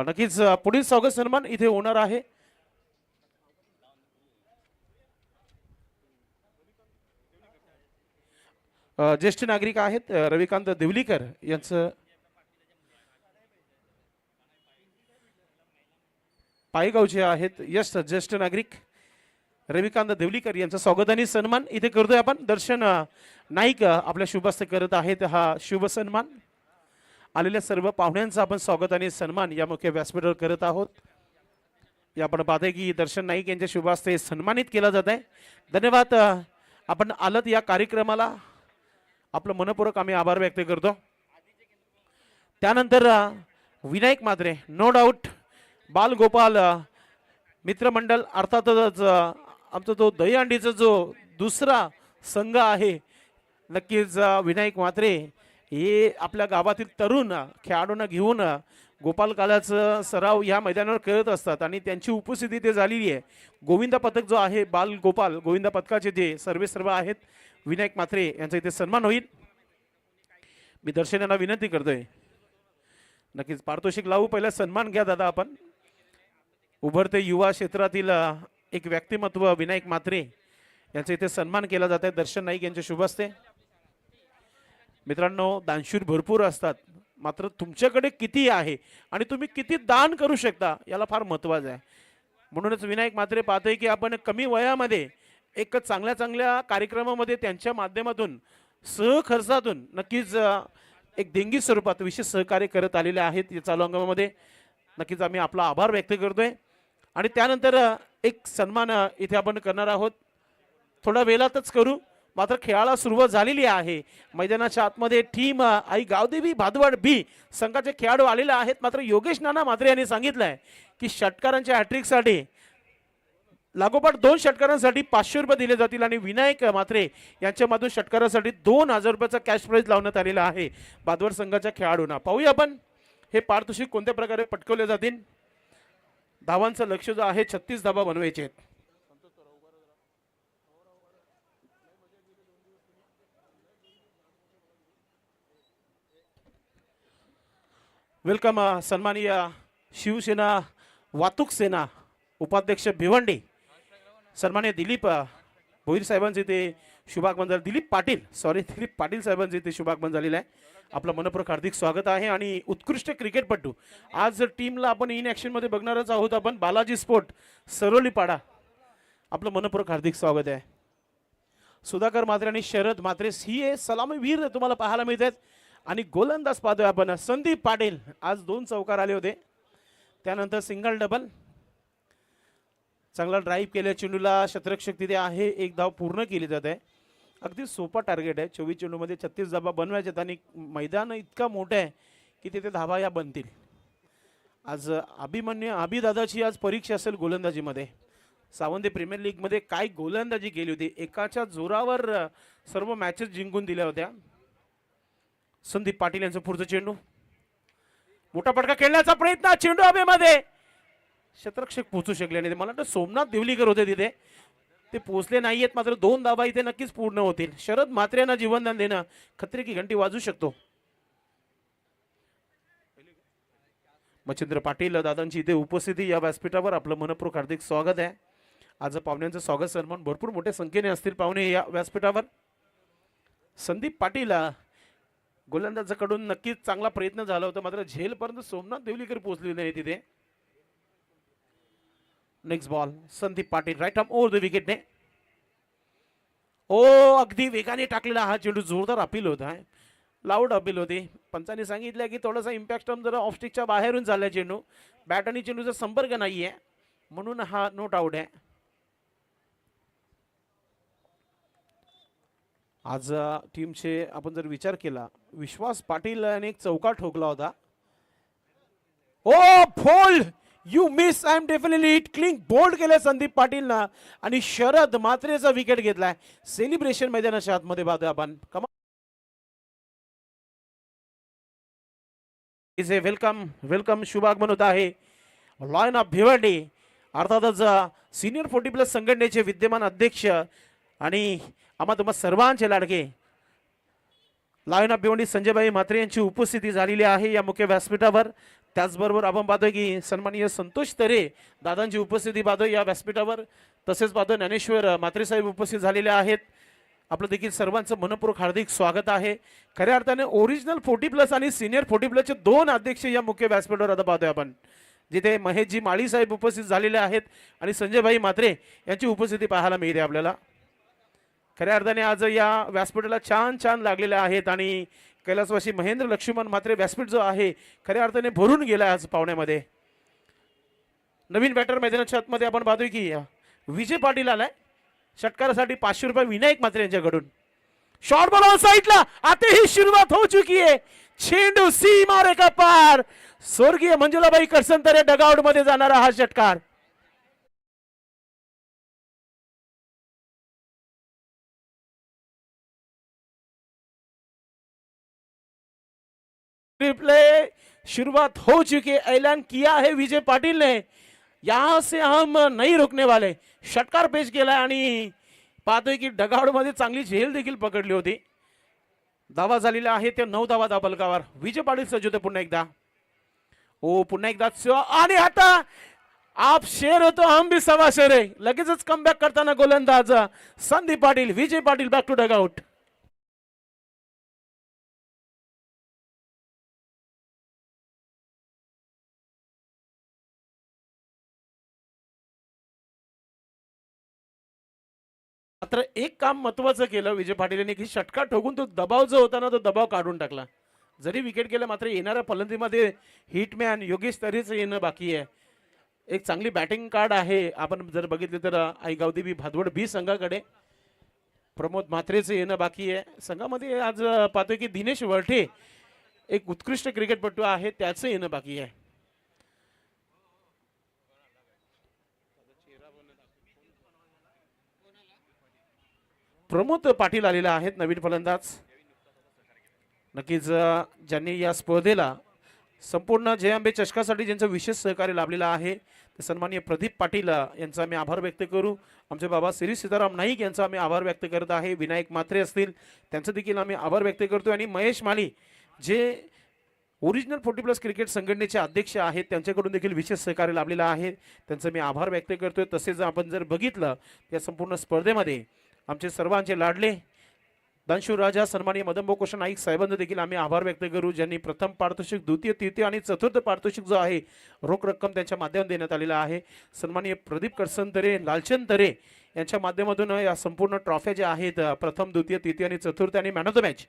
नक्कीच पुढील स्वागत सन्मान इथे होणार आहे. ज्येष्ठ नागरिक आहेत रविकांत देवलीकर यांचं पायगावचे आहेत. यश ज्येष्ठ नागरिक रविकांत देवलीकर यांचं स्वागत आणि सन्मान इथे करतोय आपण. दर्शन नाईक आपल्या शुभास्ते करत आहेत हा शुभ सन्मान. आलेल्या सर्व पाहुण्यांचं आपण स्वागत आणि सन्मान या मुख्य व्यासपीठावर करत आहोत. या आपण पाहतोय की दर्शन नाईक यांच्या शुभास्ते सन्मानित केला जात आहे. धन्यवाद. आपण आलत या कार्यक्रमाला आपलं मनपूर्वक आम्ही आभार व्यक्त करतो. त्यानंतर विनायक म्हात्रे नो डाऊट बालगोपाल मित्रमंडळ अर्थातच आमचा तो दहीहंडीचा जो दुसरा संघ आहे. नक्कीच विनायक म्हात्रे हे आपल्या गावातील तरुण खेळाडूंना घेऊन गोपाल कालाचं सराव या मैदानावर करत असतात आणि त्यांची उपस्थिती ते झालेली आहे. गोविंद पथक जो आहे बाल गोपाल गोविंद पथकाचे जे सर्व आहेत विनायक म्हात्रे यांचा इथे सन्मान होईल. मी दर्शन यांना विनंती करतोय नक्कीच पारितोषिक लावू. पहिला सन्मान घ्या दादा. आपण उभरते युवा क्षेत्रातील एक व्यक्तिमत्व विनायक म्हात्रे यांचा इथे सन्मान केला जात आहे. दर्शन नाईक यांच्या शुभ हस्ते. मित्रांनो दानशूर भरपूर असतात मात्र तुमच्याकडे किती आहे आणि तुम्ही किती दान करू शकता याला फार महत्त्वाचं आहे. म्हणूनच विनायक म्हात्रे पाहतोय की आपण कमी वयामध्ये एक चांगल्या कार्यक्रमामध्ये त्यांच्या माध्यमातून सहखर्चातून नक्कीच एक देणगी स्वरूपात विशेष सहकार्य करत आलेले आहेत. या चालू हंगामामध्ये नक्कीच आम्ही आपला आभार व्यक्त करतोय. आणि त्यानंतर एक सन्मान इथे आपण करणार आहोत. थोडा वेळातच करू मात्र खेळाला सुरुवात झालेली आहे. मैदानाच्या आतमध्ये टीम आई गावदेवी भादवाड बी संघाचे खेळाडू आलेले आहेत. मात्र योगेश नाना म्हात्रे यांनी सांगितलंय की षटकारांच्या हॅट्रिकसाठी लागोपाठ 2 षटकारांसाठी 500 रुपये दिले जातील आणि विनायक म्हात्रे यांच्या मधून षटकारासाठी 2000 रुपयाचा कॅश प्राइज लावण्यात आलेला आहे भादवाड संघाच्या खेळाडूंना. पाहूया आपण हे पारितोषिक कोणत्या प्रकारे पटकवले जातील. धावांचं लक्ष जो आहे 36 धावा बनवायचे आहेत. वेलकम सन्माननीय शिवसेना वाहतूक सेना उपाध्यक्ष भिवंडी सन्माननीय दिलीप भोईर साहेबांचे ते शुभागमन झाले. दिलीप पाटील साहेबांचे इथे शुभागमन झालेलं आहे. आपलं मनपूर्वक हार्दिक स्वागत आहे. आणि उत्कृष्ट क्रिकेटपटू आज टीमला आपण इन ॲक्शन मध्ये बघणारच आहोत. आपण बालाजी स्पोर्ट सरोलीपाडा आपलं मनपूर्वक हार्दिक स्वागत आहे. सुधाकर म्हात्रे आणि शरद म्हात्रे ही सलामीवीर तुम्हाला पाहायला मिळत आहेत. आणि गोलंदाज पाहतोय आपण संदीप पाटील आज 2 चौकार आले होते. त्यानंतर सिंगल डबल चांगला ड्राईव्ह केल्या चेंडूला शतरक्षक तिथे आहे. 1 धाव पूर्ण केली जात आहे. अगदी सोपा टार्गेट आहे. 24 चेंडूमध्ये 36 धावा बनवायच्यात आणि मैदान इतका मोठं आहे की तिथे धावा या बनतील. आज अभिदादाची आज परीक्षा असेल गोलंदाजीमध्ये. सावंत प्रीमियर लीगमध्ये काय गोलंदाजी केली होती. एकाच्या जोरावर सर्व मॅचेस जिंकून दिल्या होत्या. संदीप पाटील यांचं पुढचं चेंडू मोठा फटका खेळण्याचा प्रयत्न चेंडू हवेमध्ये शतरक्षक पोहोचू शकले नाही. मला वाटतं सोमनाथ देवलीकर होते तिथे ते पोहोचले नाहीयेत. मात्र 2 धावा इथे नक्कीच पूर्ण होतील. शरद म्हात्रे यांना जीवनदान देणं खतरे की घंटी वाजू शकतो. मच्छिंद्र पाटील दादांची इथे उपस्थिती या व्यासपीठावर आपलं मनपूर्वक हार्दिक स्वागत आहे. आज पाहुण्यांचं स्वागत सन्मान भरपूर मोठ्या संख्येने असतील पाहुणे या व्यासपीठावर. संदीप पाटील गोलंदाजाकडून नक्कीच चांगला प्रयत्न झाला होता. मात्र झेलपर्यंत सोमनाथ देवलीकर पोहोचले नाही तिथे. Next ball Sandeep Patil right arm over the विकेटने. अगदी वेगाने टाकलेला हा चेंडू जोरदार अपील होता. लाऊड अपील होती. पंचांनी सांगितलं की थोडासा इम्पॅक्ट टर्म जरा ऑफस्टिकच्या बाहेरून चाललाय चेंडू. बॅट आणि चेंडूचा संपर्क नाहीये म्हणून हा नोट आउट आहे. आज टीमचे आपण जर विचार केला विश्वास पाटील याने एक चौकार ठोकला होता. Fold you miss I am definitely it clean bowled केले संदीप पाटीलना आणि शरद म्हात्रेचा विकेट घेतलाय. सेलिब्रेशन मैदानाच्या आतमध्ये पाहतोय आपण. वेलकम शुभागमन होत आहे. लॉयन ऑफ भिवंडी अर्थातच सिनियर 40+ संघटनेचे विद्यमान अध्यक्ष आणि आम्हा तुम्हा सर्वांचे लाडके लॉयन ऑफ भिवंडी संजयभाई म्हात्रे यांची उपस्थिती झालेली आहे या मुख्य व्यासपीठावर. त्याचबरोबर आपण पाहतोय की सन्माननीय संतोष तरे दादांची उपस्थिती पाहतोय या व्यासपीठावर. तसेच पाहतोय ज्ञानेश्वर म्हात्रे साहेब उपस्थित झालेले आहेत. आपलं देखील सर्वांचं मनपूर्वक हार्दिक स्वागत आहे. खऱ्या अर्थाने ओरिजिनल 40+ आणि सिनियर 40+ चे 2 अध्यक्ष या मुख्य व्यासपीठावर आता पाहतोय आपण. जिथे महेशजी माळी साहेब उपस्थित झालेले आहेत आणि संजयभाई म्हात्रे यांची उपस्थिती पाहायला मिळते आपल्याला. खऱ्या अर्थाने आज या व्यासपीठाला छान लागलेल्या आहेत आणि कैलासवासी महेंद्र लक्ष्मण म्हात्रे व्यासपीठ जो आहे खऱ्या अर्थाने भरून गेला आज पाहुण्यामध्ये. नवीन बॅटर मैदानाच्या आतमध्ये आपण पाहतोय की विजय पाटील आलाय. षटकारासाठी 500 रुपये विनायक म्हात्रे यांच्याकडून. शॉर्ट बॉल ऑन साइडला आते ही सुरुवात हो चुकी है. चेंडू सीमा रेखा पार. स्वर्गीय मंजुलाबाई करसनतरे डगआउट मध्ये जाणारा हा षटकार. रिप्ले शुरुआत हो चुकी है. ऐलान किया है विजय पाटिल ने यहां से हम नहीं रुकने वाले. षटकार पेश केला आणि पाहतोय की डगआउट मध्ये चांगली झेल देखील पकडली होती. धावा झालेला आहे ते 9 धावा दाबलकावर. विजय पाटील सज्ज होते पुन्हा एकदा. पुन्हा एकदा आणि आता आप शेर होतो हम भी सवा शेर आहे. लगेचच कमबॅक करताना गोलंदाज Sandeep Patil. Vijay Patil back to dugout. मात्र एक काम महत्वाचं केलं विजय पाटील यांनी की षटकार ठोकून तो दबाव जो होता ना तो दबाव काढून टाकला. जरी विकेट गेला मात्र येणाऱ्या फलंदाजीमध्ये हिटमॅन योगेश तरेचं येणं बाकी आहे. एक चांगली बॅटिंग कार्ड आहे. आपण जर बघितले तर आईगावदेवी भादवड बी संघाकडे प्रमोद म्हात्रेचं येणं बाकी आहे. संघामध्ये आज पाहतोय की दिनेश वळठे एक उत्कृष्ट क्रिकेटपटू आहे त्याचं येणं बाकी आहे. प्रमोद पाटील आलेला आहेत नवीन फलंदाज. नक्कीच ज्यांनी या स्पर्धेला संपूर्ण जय अंबे चषकासाठी ज्यांचं विशेष सहकार्य लाभलेलं आहे ते सन्माननीय प्रदीप पाटील यांचा आम्ही आभार व्यक्त करू. आमचे बाबा श्री सीताराम नाईक यांचा आम्ही आभार व्यक्त करत आहे. विनायक म्हात्रे असतील त्यांचं देखील आम्ही आभार व्यक्त करतो. आणि महेश माली जे ओरिजिनल 40+ क्रिकेट संघटनेचे अध्यक्ष आहेत त्यांच्याकडून देखील विशेष सहकार्य लाभलेलं आहे, त्यांचं मी आभार व्यक्त करतोय. तसेच आपण जर बघितलं या संपूर्ण स्पर्धेमध्ये आमचे सर्वांचे लाडले दानशूर राजा सन्माननीय मदन कोशा नाईक साहेबांचा देखील आम्ही आभार व्यक्त करू, ज्यांनी प्रथम पारितोषिक, द्वितीय, तृतीय आणि चतुर्थ पारितोषिक जो आहे रोख रक्कम त्यांच्या माध्यमातून देण्यात आलेला आहे. सन्माननीय प्रदीप करसनतरे, लालचंद तरे यांच्या माध्यमातून या संपूर्ण ट्रॉफ्या ज्या आहेत प्रथम, द्वितीय, तृतीय आणि चतुर्थ आणि मॅन ऑफ द मॅच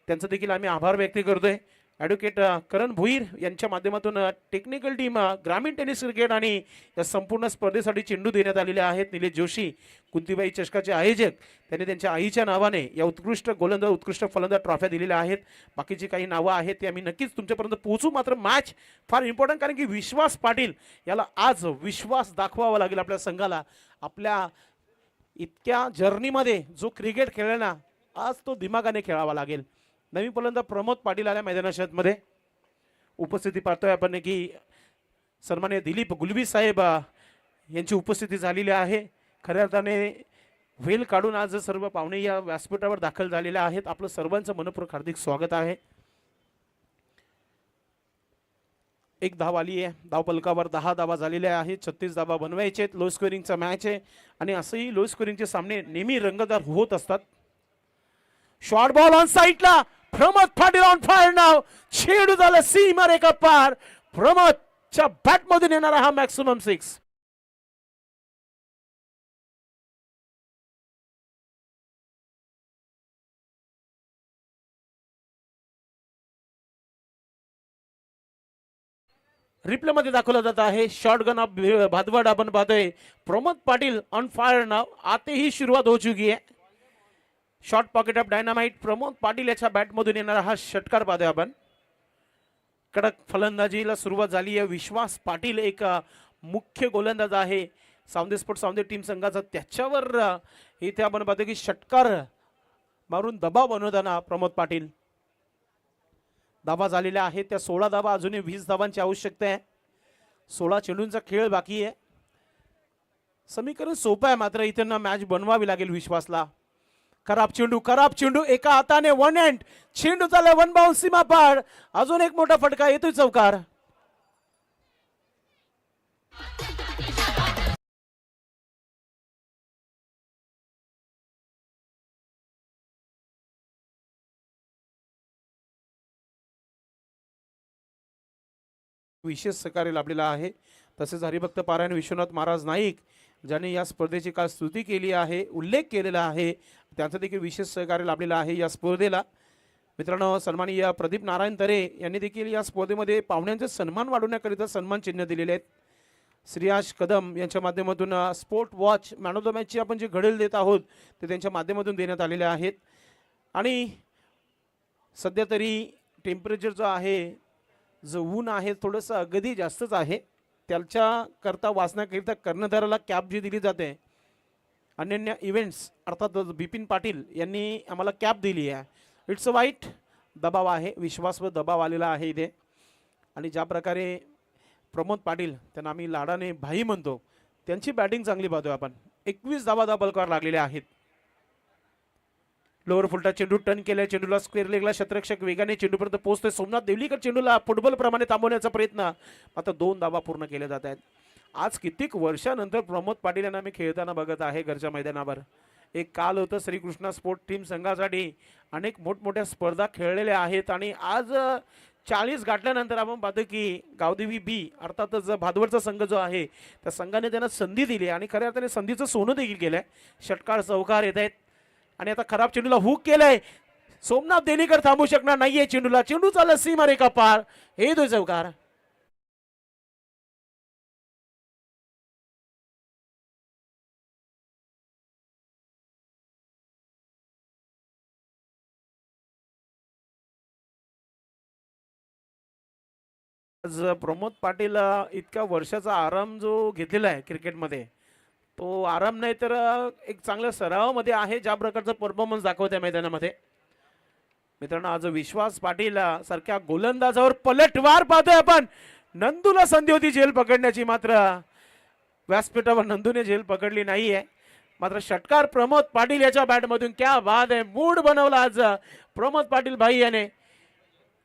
त्यांचं देखील आम्ही आभार व्यक्त करतोय. ॲडव्होकेट करण भुईर यांच्या माध्यमातून टेक्निकल टीम ग्रामीण टेनिस क्रिकेट आणि या संपूर्ण स्पर्धेसाठी चेंडू देण्यात आलेले आहेत. निलेश जोशी कुंतीबाई चषकाचे आयोजक त्यांनी त्यांच्या आईच्या नावाने या उत्कृष्ट गोलंदाज, उत्कृष्ट फलंदाज ट्रॉफ्या दिलेल्या आहेत. बाकीची काही नावं आहेत ते आम्ही नक्कीच तुमच्यापर्यंत पोहोचू. मात्र मॅच फार इम्पॉर्टंट, कारण की विश्वास पाटील याला आज विश्वास दाखवावा लागेल आपल्या संघाला. आपल्या इतक्या जर्नीमध्ये जो क्रिकेट खेळला ना, आज तो दिमागाने खेळावा लागेल. नवीन फलंदाज प्रमोद पाटील आल्या मैदानामध्ये उपस्थिती पाहतोय आपण की सन्माननीय दिलीप गुलबी साहेब यांची उपस्थिती झालेली आहे. खऱ्या अर्थाने वेल काढून आज सर्व पाहुणे या व्यासपीठावर दाखल झालेले आहेत. आपलं सर्वांचं मनपूर्वक हार्दिक स्वागत आहे. एक धाव आली आहे, धाव पलकावर 10 धावा झालेल्या आहेत. 36 धावा बनवायचे आहेत. लो स्कोरिंगचा मॅच आहे आणि असंही लो स्कोरिंगचे सामने नेहमी रंगतदार होत असतात. शॉर्ट बॉल ऑन साईडला, प्रमोद पाटील ऑन फायर नाव, चेंडू झाला सीमा रेखा पार. प्रमोदच्या बॅट मधून येणारा हा मॅक्सिमम 6. रिप्ले मध्ये दाखवला जात आहे. शॉर्ट गन ऑफ भादवड आपण पाहतोय. प्रमोद पाटील ऑन फायर नाव, आते ही सुरुवात हो चुकी आहे. Short pocket of dynamite, Pramod Patil याच्या बॅटमधून येणारा हा षटकार पाहतोय आपण. कडक फलंदाजीला सुरुवात झाली आहे. विश्वास पाटील एक मुख्य गोलंदाज आहे सावंदे स्पोर्ट सावंदे टीम संघाचा. त्याच्यावर इथे आपण पाहतो की षटकार मारून दबाव बनवताना प्रमोद पाटील. धावा झालेल्या आहेत त्या 16 धावा, अजूनही 20 धावांची आवश्यकता आहे. 16 चेंडूंचा खेळ बाकी आहे. समीकरण सोपं आहे, मात्र इथे ना मॅच बनवावी लागेल विश्वासला. खराब चेंडू एका हाताने वन हँड, चेंडू चालला वन बाउंस सीमा पार. अजून एक मोठा फटका येतोय चौकार. विशेष सहकार्य लाभलेला आहे. तसेच हरिभक्त पारायण विश्वनाथ महाराज नाईक ज्यांनी या स्पर्धेची काल स्तुती केली आहे, उल्लेख केलेला आहे, त्यांचं देखील विशेष सहकार्य लाभलेलं आहे या स्पर्धेला. मित्रांनो, सन्माननीय प्रदीप नारायण तरे यांनी देखील या स्पर्धेमध्ये पाहुण्यांचे सन्मान वाढवण्याकरिता सन्मान चिन्ह दिलेले आहेत. श्रेयाश कदम यांच्या माध्यमातून sport watch man of the मॅचची आपण जे घडेल देत आहोत ते त्यांच्या माध्यमातून देण्यात आलेले आहेत. आणि सध्या तरी टेम्परेचर जो आहे, जो ऊन आहे थोडंसं अगदी जास्तच आहे, त्याच्याकरता वाचण्याकरिता कर्णधाराला कॅप जी दिली जाते अनन्या इव्हेंट्स अर्थात बिपिन पाटील यांनी आम्हाला कॅप दिली आहे. इट्स अ वाईट. दबाव आहे, विश्वासवर दबाव आलेला आहे इथे. आणि ज्या प्रकारे प्रमोद पाटील त्यांना आम्ही लाडाने भाई म्हणतो, त्यांची बॅटिंग चांगली पाहतोय आपण. 21 धावा बलकावर लागलेल्या आहेत. लोअर फुलटा चेंडू टर्न केलाय, चेंडूला स्क्वेअर लेगला क्षेत्ररक्षक वेगाने चेंडूपर्यंत पोहोचतोय. सोमनाथ देवलीकर चेंडूला फुटबॉल प्रमाणे थांबवण्याचा प्रयत्न, मात्र 2 धावा पूर्ण केल्या जात आहेत. आज कित्येक वर्षानंतर प्रमोद पाटील यांना मी खेळताना बघत आहे घरच्या मैदानावर. एक काल होतं श्रीकृष्णा स्पोर्ट टीम संघासाठी अनेक मोठमोठ्या स्पर्धा खेळलेल्या आहेत आणि आज 40 गाठल्यानंतर आपण पाहतो की गावदेवी बी अर्थातच भादवडचा संघ जो आहे त्या संघाने त्यांना संधी दिली आणि खऱ्या अर्थाने संधीचं सोनं देखील केलंय. षटकार चौकार येत आहेत आणि आता खराब चेंडूला हुक केलंय. सोमनाथ देलीकर थांबू शकणार नाहीये चेंडूला. चेंडू चालला सीमा रेखा पार. हे तो चौकार. आज प्रमोद पाटील इतक्या वर्षाचा आराम जो घेतलेला आहे क्रिकेटमध्ये, तो आराम नाही तर एक चांगल्या सरावामध्ये आहे. ज्या प्रकारचा परफॉर्मन्स दाखवत आहे मैदानामध्ये, मित्रांनो आज विश्वास पाटील सारख्या गोलंदाजावर पलटवार पाहतोय आपण. नंदूला संधी होती झेल पकडण्याची, मात्र व्यासपीठावर नंदूने झेल पकडली नाहीये. मात्र षटकार प्रमोद पाटील याच्या बॅटमधून. क्या बात आहे, मूड बनवला आज प्रमोद पाटील भाई याने.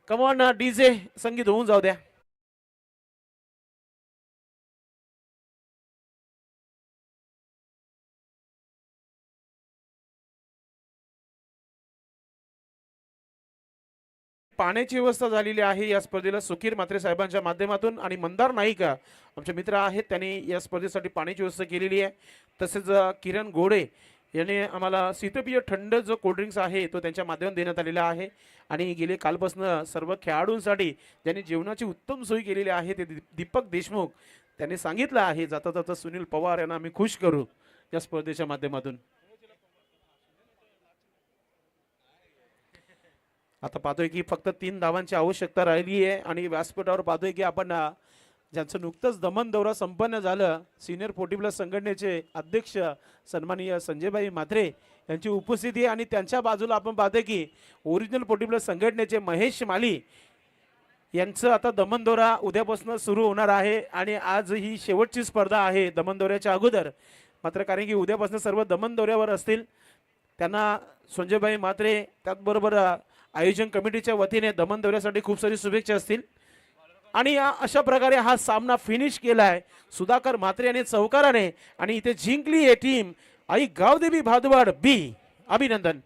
कमॉन डीजे संगीत होऊन जाऊ द्या. पाण्याची व्यवस्था झालेली आहे या स्पर्धेला सुखीर म्हात्रे साहेबांच्या माध्यमातून, आणि मंदार नाईक आमचे मित्र आहेत त्यांनी या स्पर्धेसाठी पाण्याची व्यवस्था केलेली आहे. तसेच किरण गोडे याने आम्हाला शीतपेय थंड जो कोल्ड्रिंक्स आहे तो त्यांच्या माध्यमातून देण्यात आलेला आहे. आणि गेले कालपासून सर्व खेळाडूंसाठी ज्यांनी जेवणाची उत्तम सोय केलेली आहे ते दीपक देशमुख त्यांनी सांगितलं आहे, जाता जाता सुनील पवार यांना आम्ही खुश करू या स्पर्धेच्या माध्यमातून. आता पाहतोय की फक्त 3 धावांची आवश्यकता राहिली आहे आणि व्यासपीठावर पाहतोय की आपण ज्यांचं नुकतंच दमन दौरा संपन्न झालं, सिनियर 40+ संघटनेचे अध्यक्ष सन्माननीय संजयभाई म्हात्रे यांची उपस्थिती आहे. आणि त्यांच्या बाजूला आपण पाहतोय की ओरिजिनल 40+ संघटनेचे महेश माली यांचं आता दमन दौरा उद्यापासून सुरू होणार आहे. आणि आज ही शेवटची स्पर्धा आहे दमन दौऱ्याच्या अगोदर. मात्र कारण की उद्यापासून सर्व दमन दौऱ्यावर असतील, त्यांना संजयभाई म्हात्रे त्याचबरोबर आयोजन कमिटीच्या वतीने दमन दौऱ्यासाठी खूप सारी शुभेच्छा असतील. आणि अशा प्रकारे हा सामना फिनिश केलाय सुधाकर म्हात्रे आणि चौकाराने. आणि इथे जिंकली आहे टीम आई गावदेवी भादवाड बी. अभिनंदन.